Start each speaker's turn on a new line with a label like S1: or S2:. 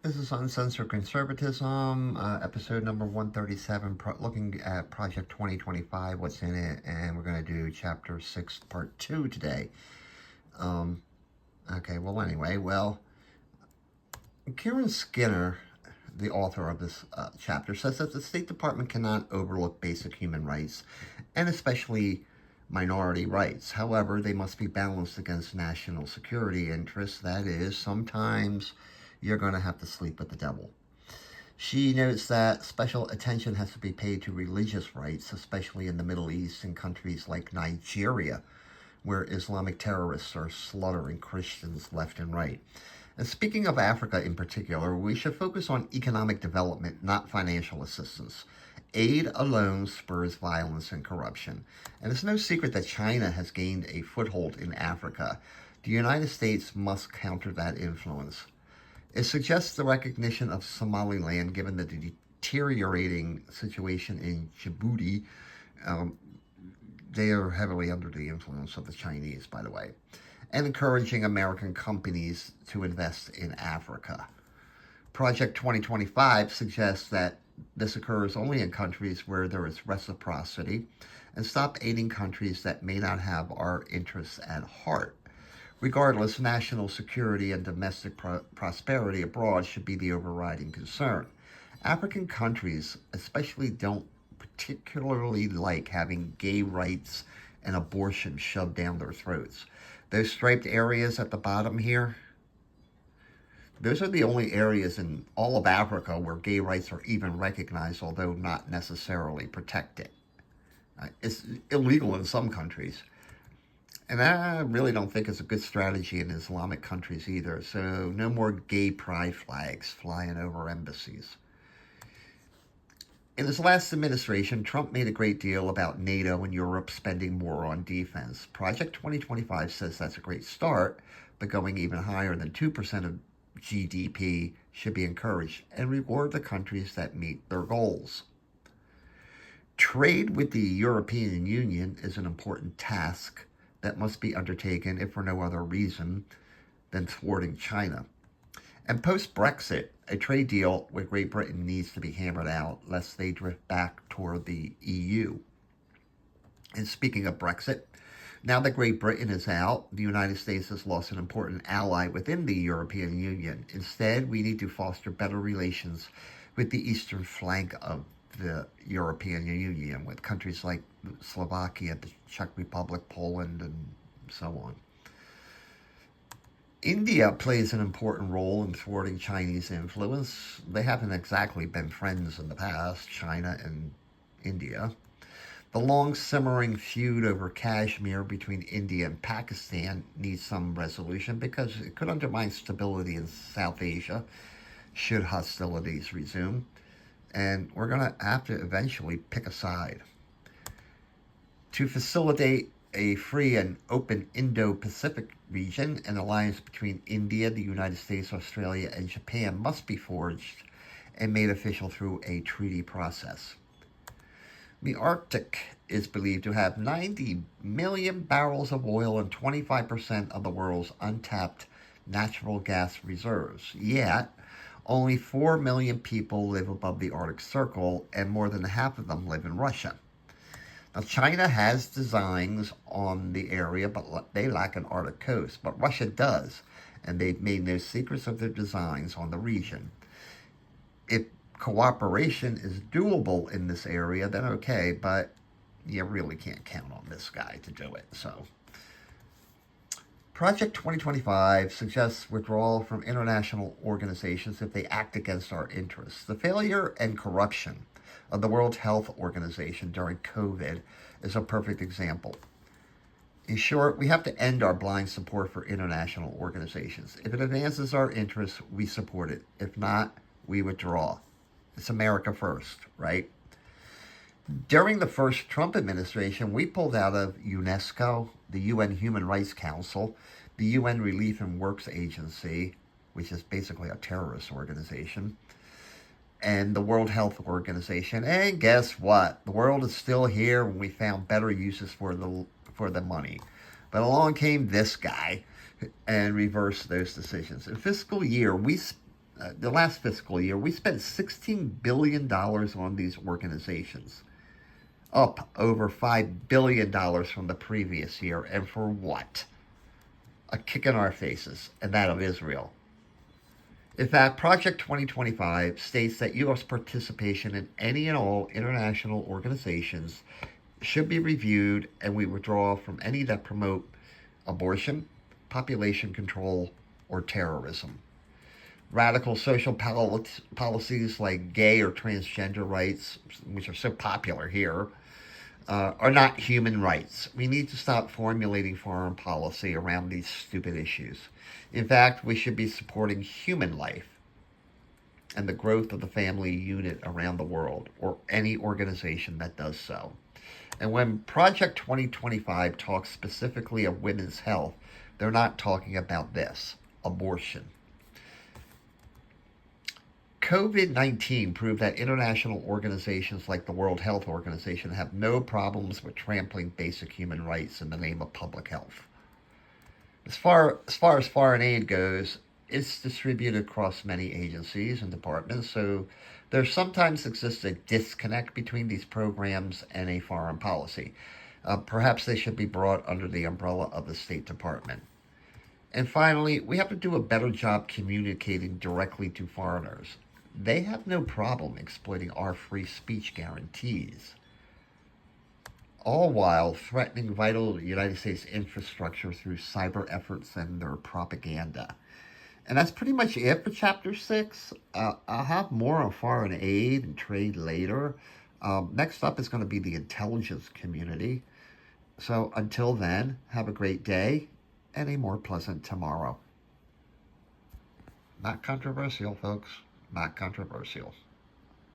S1: This is Uncensored Conservatism, episode number 137, looking at Project 2025, what's in it, and we're going to do Chapter 6, Part 2 today. Kieran Skinner, the author of this chapter, says that the State Department cannot overlook basic human rights, and especially minority rights. However, they must be balanced against national security interests. That is, sometimes you're going to have to sleep with the devil. She notes that special attention has to be paid to religious rights, especially in the Middle East and countries like Nigeria, where Islamic terrorists are slaughtering Christians left and right. And speaking of Africa in particular, we should focus on economic development, not financial assistance. Aid alone spurs violence and corruption. And it's no secret that China has gained a foothold in Africa. The United States must counter that influence. It suggests the recognition of Somaliland, given the deteriorating situation in Djibouti. They are heavily under the influence of the Chinese, by the way, and encouraging American companies to invest in Africa. Project 2025 suggests that this occurs only in countries where there is reciprocity, and stop aiding countries that may not have our interests at heart. Regardless, national security and domestic prosperity abroad should be the overriding concern. African countries especially don't particularly like having gay rights and abortion shoved down their throats. Those striped areas at the bottom here, those are the only areas in all of Africa where gay rights are even recognized, although not necessarily protected. It's illegal in some countries. And I really don't think it's a good strategy in Islamic countries either. So no more gay pride flags flying over embassies. In his last administration, Trump made a great deal about NATO and Europe spending more on defense. Project 2025 says that's a great start, but going even higher than 2% of GDP should be encouraged and reward the countries that meet their goals. Trade with the European Union is an important task that must be undertaken, if for no other reason than thwarting China. And post-Brexit, a trade deal with Great Britain needs to be hammered out, lest they drift back toward the EU. And speaking of Brexit, now that Great Britain is out, the United States has lost an important ally within the European Union. Instead, we need to foster better relations with the eastern flank of the European Union, with countries like Slovakia, the Czech Republic, Poland, and so on. India plays an important role in thwarting Chinese influence. They haven't exactly been friends in the past, China and India. The long simmering feud over Kashmir between India and Pakistan needs some resolution because it could undermine stability in South Asia should hostilities resume. And we're going to have to eventually pick a side. To facilitate a free and open Indo-Pacific region, an alliance between India, the United States, Australia, and Japan must be forged and made official through a treaty process. The Arctic is believed to have 90 million barrels of oil and 25% of the world's untapped natural gas reserves. Yet, only 4 million people live above the Arctic Circle, and more than half of them live in Russia. Now, China has designs on the area, but they lack an Arctic coast. But Russia does, and they've made no secrets of their designs on the region. If cooperation is doable in this area, then okay, but you really can't count on this guy to do it. So, Project 2025 suggests withdrawal from international organizations if they act against our interests. The failure and corruption of the World Health Organization during COVID is a perfect example. In short, we have to end our blind support for international organizations. If it advances our interests, we support it. If not, we withdraw. It's America first, right? During the first Trump administration, we pulled out of UNESCO, the UN Human Rights Council, the UN Relief and Works Agency, which is basically a terrorist organization, and the World Health Organization. And guess what? The world is still here when we found better uses for the money. But along came this guy and reversed those decisions. In fiscal year, we The last fiscal year, we spent $16 billion on these organizations, up over $5 billion from the previous year. And for what? A kick in our faces, and that of Israel. In fact, Project 2025 states that U.S. participation in any and all international organizations should be reviewed, and we withdraw from any that promote abortion, population control, or terrorism. Radical social policies like gay or transgender rights, which are so popular here, are not human rights. We need to stop formulating foreign policy around these stupid issues. In fact, we should be supporting human life and the growth of the family unit around the world, or any organization that does so. And when Project 2025 talks specifically of women's health, they're not talking about this: abortion. COVID-19 proved that international organizations like the World Health Organization have no problems with trampling basic human rights in the name of public health. As far as foreign aid goes, it's distributed across many agencies and departments, so there sometimes exists a disconnect between these programs and a foreign policy. Perhaps they should be brought under the umbrella of the State Department. And finally, we have to do a better job communicating directly to foreigners. They have no problem exploiting our free speech guarantees, all while threatening vital United States infrastructure through cyber efforts and their propaganda. And that's pretty much it for Chapter 6. I'll have more on foreign aid and trade later. Next up is going to be the intelligence community. So until then, have a great day and a more pleasant tomorrow. Not controversial, folks. Not controversial.